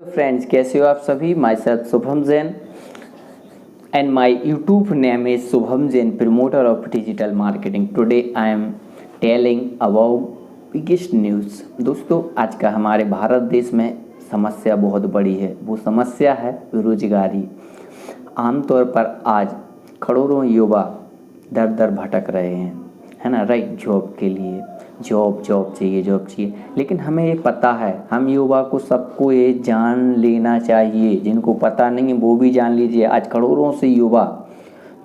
Friends, कैसे हो आप सभी। My self Shubham Jain and my YouTube name is Shubham Jain, promoter of digital marketing. Today I am telling about biggest news. दोस्तों, आज का हमारे भारत देश में समस्या बहुत बड़ी है। वो समस्या है बेरोजगारी। आमतौर पर आज करोड़ों युवा दर दर भटक रहे हैं, है ना, राइट, जॉब के लिए। जॉब चाहिए। लेकिन हमें ये पता है, हम युवा को सबको ये जान लेना चाहिए। जिनको पता नहीं है वो भी जान लीजिए। आज करोड़ों से युवा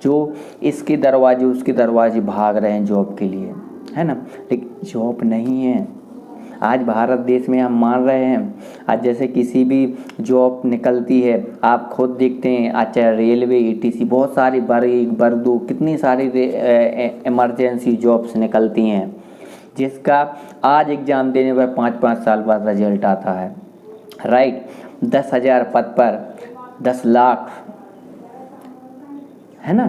जो इसके दरवाजे उसके दरवाजे भाग रहे हैं जॉब के लिए, है ना, लेकिन जॉब नहीं है। आज भारत देश में हम मान रहे हैं, आज जैसे किसी भी जॉब निकलती है, आप खुद देखते हैं, आज चाहे रेलवे, ईटीसी, बहुत सारी बर्दू कितनी सारी इमरजेंसी जॉब्स निकलती हैं, जिसका आज एग्ज़ाम देने पर 5-5 साल बाद रिजल्ट आता है, राइट। 10,000 पद पर 10 लाख, है ना,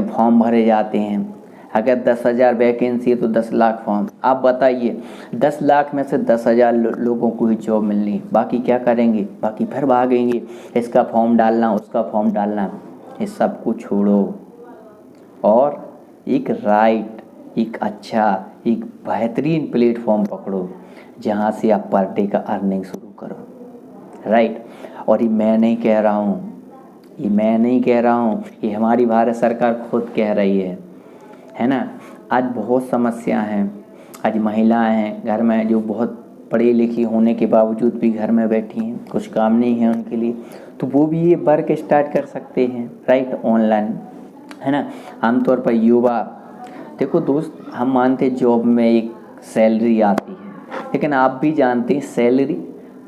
फॉर्म भरे जाते हैं। अगर 10,000 वैकेंसी है तो 10 लाख फॉर्म। आप बताइए, 10 लाख में से 10,000 लोगों को ही जॉब मिलनी, बाकी क्या करेंगे? बाकी फिर भागेंगे, इसका फॉर्म डालना, उसका फॉर्म डालना। ये सब कुछ छोड़ो और एक एक अच्छा, एक बेहतरीन प्लेटफॉर्म पकड़ो जहाँ से आप पर डे का अर्निंग शुरू करो, राइट। और ये मैं नहीं कह रहा हूँ, ये हमारी भारत सरकार खुद कह रही है ना। आज बहुत समस्या हैं। आज महिलाएं हैं घर में जो बहुत पढ़ी लिखी होने के बावजूद भी घर में बैठी हैं, कुछ काम नहीं है उनके लिए, तो वो भी ये वर्क स्टार्ट कर सकते हैं, राइट, ऑनलाइन, है ना। आमतौर पर युवा, देखो दोस्त, हम मानते जॉब में एक सैलरी आती है, लेकिन आप भी जानते हैं सैलरी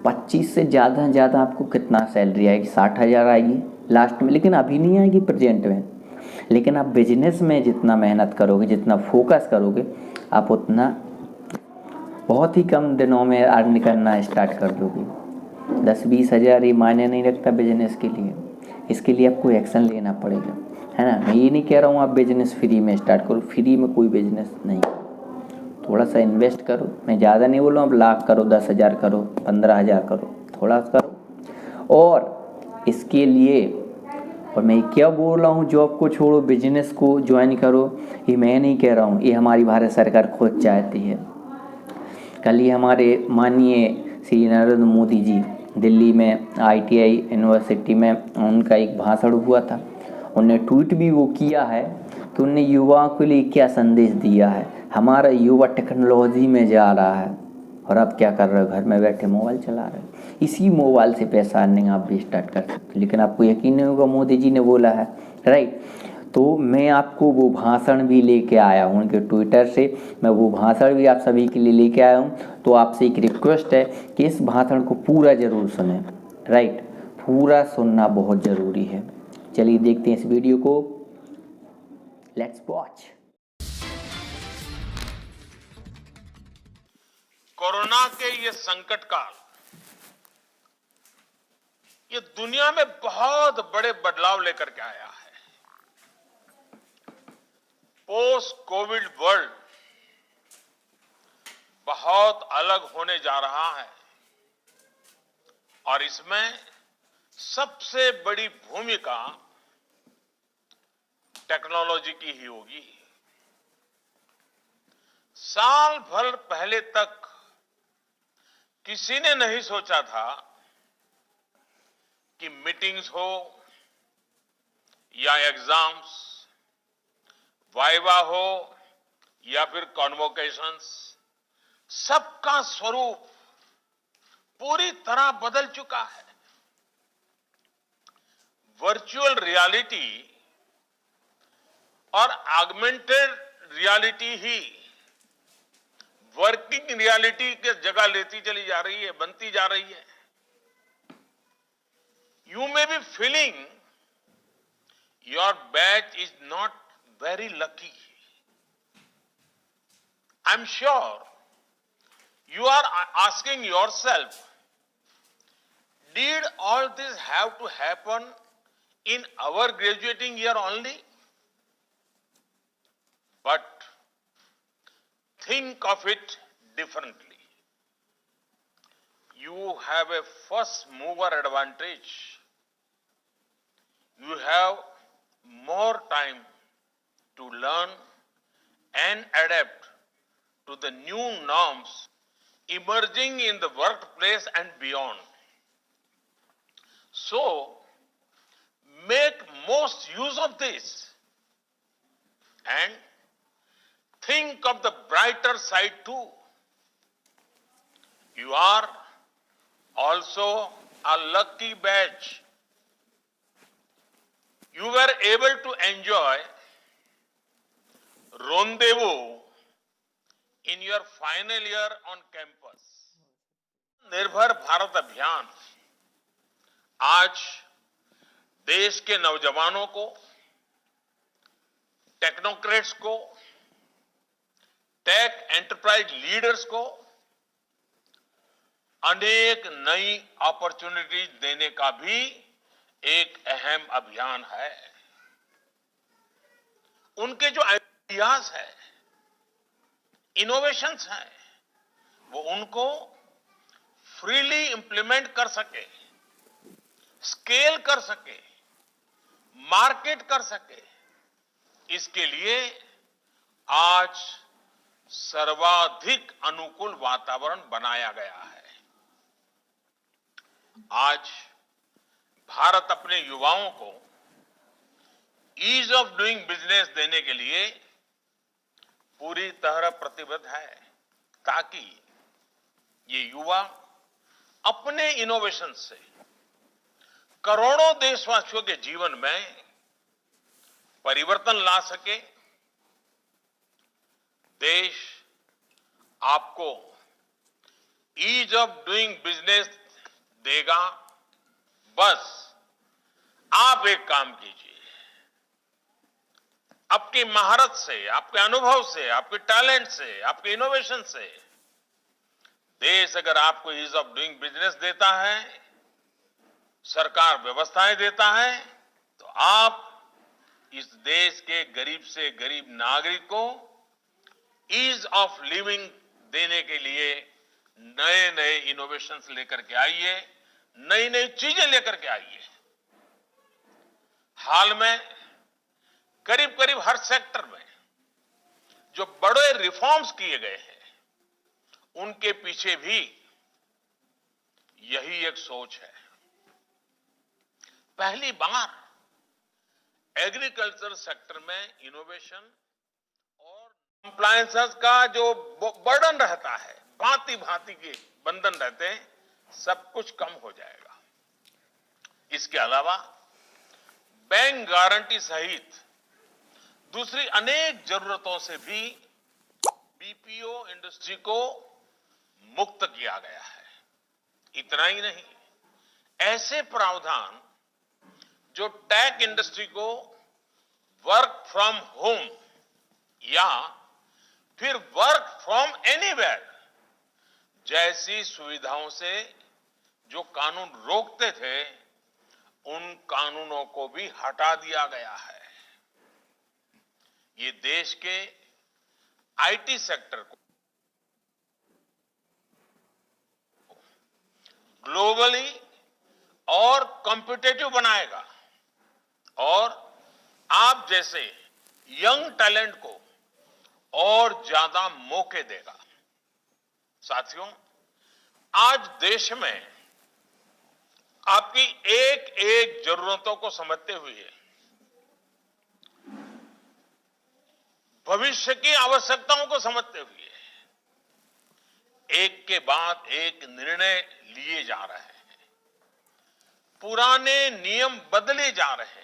25 से ज़्यादा आपको कितना सैलरी आएगी? 60,000 आएगी लास्ट में, लेकिन अभी नहीं आएगी प्रेजेंट में। लेकिन आप बिजनेस में जितना मेहनत करोगे, जितना फोकस करोगे, आप उतना बहुत ही कम दिनों में अर्न करना स्टार्ट कर दोगे। 10-20 हज़ार ये मायने नहीं रखता बिजनेस के लिए। इसके लिए आपको एक्शन लेना पड़ेगा, है ना। मैं ये नहीं कह रहा हूँ आप बिजनेस फ्री में स्टार्ट करो, फ्री में कोई बिजनेस नहीं। थोड़ा सा इन्वेस्ट करो, मैं ज़्यादा नहीं बोल रहा हूँ, अब लाख करो, 10,000 करो, 15,000 करो, थोड़ा करो। और इसके लिए, और मैं क्या बोल रहा हूँ, जॉब को छोड़ो, बिजनेस को ज्वाइन करो, ये मैं नहीं कह रहा हूँ, ये हमारी भारत सरकार खुद चाहती है। कल ही हमारे माननीय श्री नरेंद्र मोदी जी दिल्ली में ITI यूनिवर्सिटी में उनका एक भाषण हुआ था। उन्होंने ट्वीट भी वो किया है कि उन्होंने युवाओं के लिए क्या संदेश दिया है। हमारा युवा टेक्नोलॉजी में जा रहा है, और अब क्या कर रहे हो? घर में बैठे मोबाइल चला रहे हो। इसी मोबाइल से पैसा अर्निंग आप भी स्टार्ट कर सकते हो। लेकिन आपको यकीन नहीं होगा, मोदी जी ने बोला है, राइट। तो मैं आपको वो भाषण भी लेके आया हूँ, उनके ट्विटर से मैं वो भाषण भी आप सभी के लिए लेके आया हूँ। तो आपसे एक रिक्वेस्ट है कि इस भाषण को पूरा ज़रूर सुनें, राइट, पूरा सुनना बहुत ज़रूरी है। चलिए देखते हैं इस वीडियो को, लेट्स वॉच। कोरोना के ये संकट काल, ये दुनिया में बहुत बड़े बदलाव लेकर के आया है। पोस्ट कोविड वर्ल्ड बहुत अलग होने जा रहा है, और इसमें सबसे बड़ी भूमिका टेक्नोलॉजी की ही होगी। साल भर पहले तक किसी ने नहीं सोचा था कि मीटिंग्स हो या एग्जाम्स, वाइवा हो या फिर कॉन्वोकेशंस, सबका स्वरूप पूरी तरह बदल चुका है। वर्चुअल रियलिटी और ऑगमेंटेड रियलिटी ही वर्किंग रियलिटी की जगह लेती चली जा रही है, बनती जा रही है। You may be feeling your batch is not very lucky. I'm sure you are asking yourself, did all this have to happen in our graduating year only? But think of it differently. you have a first mover advantage. You have more time to learn and adapt to the new norms emerging in the workplace and beyond. So, make most use of this and think of the brighter side too. You are also a lucky batch. You were able to enjoy rendezvous in your final year on campus. निर्भर भारत अभियान आज देश के नौजवानों को, technocrats को, take enterprise leaders को अनेक नई अपॉर्चुनिटीज देने का भी एक अहम अभियान है। उनके जो आइडियाज है, इनोवेशंस हैं, वो उनको फ्रीली इंप्लीमेंट कर सके, स्केल कर सके, मार्केट कर सके, इसके लिए आज सर्वाधिक अनुकूल वातावरण बनाया गया है। आज भारत अपने युवाओं को ईज ऑफ डूइंग बिजनेस देने के लिए पूरी तरह प्रतिबद्ध है, ताकि ये युवा अपने इनोवेशन से करोड़ों देशवासियों के जीवन में परिवर्तन ला सके। देश आपको ईज ऑफ डूइंग बिजनेस देगा, बस आप एक काम कीजिए, आपकी महारत से, आपके अनुभव से, आपके टैलेंट से, आपके इनोवेशन से देश अगर आपको ईज ऑफ डूइंग बिजनेस देता है, सरकार व्यवस्थाएं देता है, तो आप इस देश के गरीब से गरीब नागरिक को ईज ऑफ लिविंग देने के लिए नए नए इनोवेशंस लेकर के आइए, नई नई चीजें लेकर के आइए। हाल में करीब करीब हर सेक्टर में जो बड़े रिफॉर्म्स किए गए हैं, उनके पीछे भी यही एक सोच है। पहली बार एग्रीकल्चर सेक्टर में इनोवेशन और कंप्लायंसेस का जो बर्डन रहता है, भांति भांति के बंधन रहते हैं, सब कुछ कम हो जाएगा। इसके अलावा बैंक गारंटी सहित दूसरी अनेक जरूरतों से भी बीपीओ इंडस्ट्री को मुक्त किया गया है। इतना ही नहीं, ऐसे प्रावधान जो टेक इंडस्ट्री को वर्क फ्रॉम होम या फिर वर्क फ्रॉम एनीवेयर जैसी सुविधाओं से जो कानून रोकते थे, उन कानूनों को भी हटा दिया गया है। ये देश के आईटी सेक्टर को ग्लोबली और कॉम्पिटिटिव बनाएगा और आप जैसे यंग टैलेंट को और ज्यादा मौके देगा। साथियों, आज देश में आपकी एक एक जरूरतों को समझते हुए भविष्य की आवश्यकताओं को समझते हुए एक के बाद एक निर्णय लिए जा रहे हैं, पुराने नियम बदले जा रहे हैं।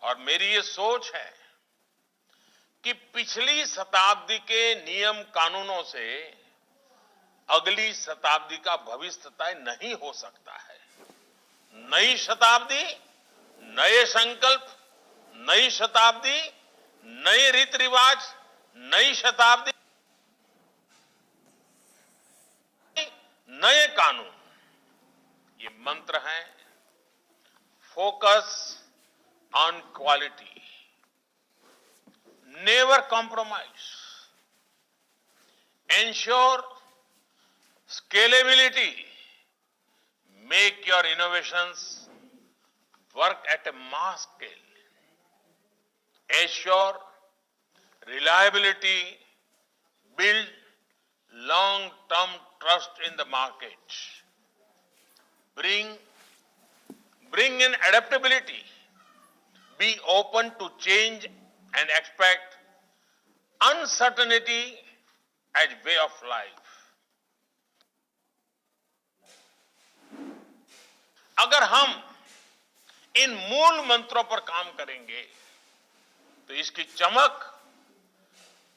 और मेरी ये सोच है कि पिछली शताब्दी के नियम कानूनों से अगली शताब्दी का भविष्य तय नहीं हो सकता है। नई शताब्दी, नए संकल्प, नई शताब्दी, नए रीति रिवाज, नई शताब्दी, नए कानून, ये मंत्र है। Focus on quality, never compromise, ensure scalability, make your innovations work at a mass scale, assure reliability, build long-term trust in the market, bring in adaptability, be open to change and expect uncertainty as way of life. अगर हम इन मूल मंत्रों पर काम करेंगे तो इसकी चमक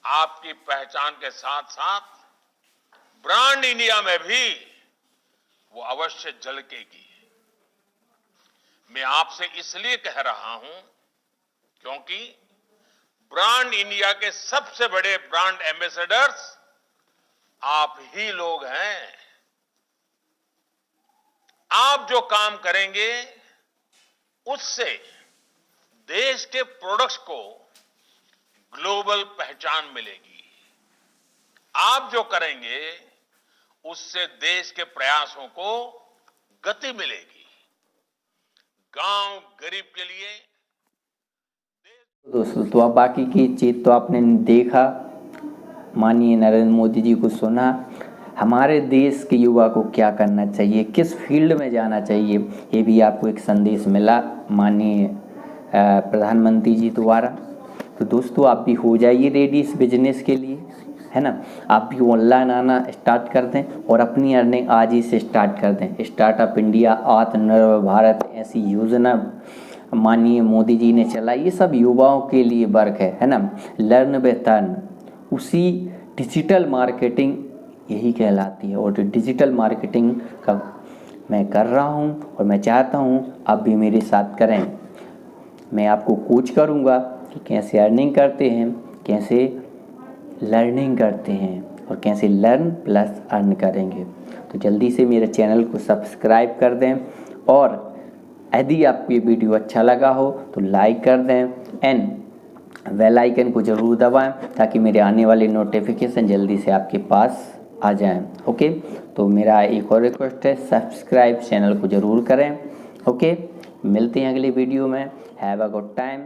आपकी पहचान के साथ साथ ब्रांड इंडिया में भी वो अवश्य झलकेगी। मैं आपसे इसलिए कह रहा हूं क्योंकि ब्रांड इंडिया के सबसे बड़े ब्रांड एम्बेसडर्स आप ही लोग हैं। आप जो काम करेंगे उससे देश के प्रोडक्ट्स को ग्लोबल पहचान मिलेगी। आप जो करेंगे उससे देश के प्रयासों को गति मिलेगी। गांव गरीब के लिए दोस्तों, तो अब बाकी की चीज तो आपने देखा, माननीय नरेंद्र मोदी जी को सुना। हमारे देश के युवा को क्या करना चाहिए, किस फील्ड में जाना चाहिए, ये भी आपको एक संदेश मिला माननीय प्रधानमंत्री जी द्वारा। तो दोस्तों, आप भी हो जाइए रेडी इस बिजनेस के लिए, है ना। आप भी ऑनलाइन आना स्टार्ट कर दें और अपनी अर्निंग आज ही से स्टार्ट कर दें। स्टार्टअप इंडिया, आत्मनिर्भर भारत, ऐसी योजना माननीय मोदी जी ने चलाई। ये सब युवाओं के लिए वर्क है ना। लर्न विथ अर्न, उसी डिजिटल मार्केटिंग यही कहलाती है। और जो डिजिटल मार्केटिंग का मैं कर रहा हूँ और मैं चाहता हूँ आप भी मेरे साथ करें। मैं आपको कोच करूँगा कि कैसे अर्निंग करते हैं, कैसे लर्निंग करते हैं और कैसे लर्न प्लस अर्न करेंगे। तो जल्दी से मेरे चैनल को सब्सक्राइब कर दें और यदि आपको ये वीडियो अच्छा लगा हो तो लाइक कर दें एंड बेल आइकन को ज़रूर दबाएं ताकि मेरे आने वाले नोटिफिकेशन जल्दी से आपके पास आ जाएं। ओके, तो मेरा एक और रिक्वेस्ट है, सब्सक्राइब चैनल को ज़रूर करें। ओके, मिलते हैं अगली वीडियो में। Have a good time.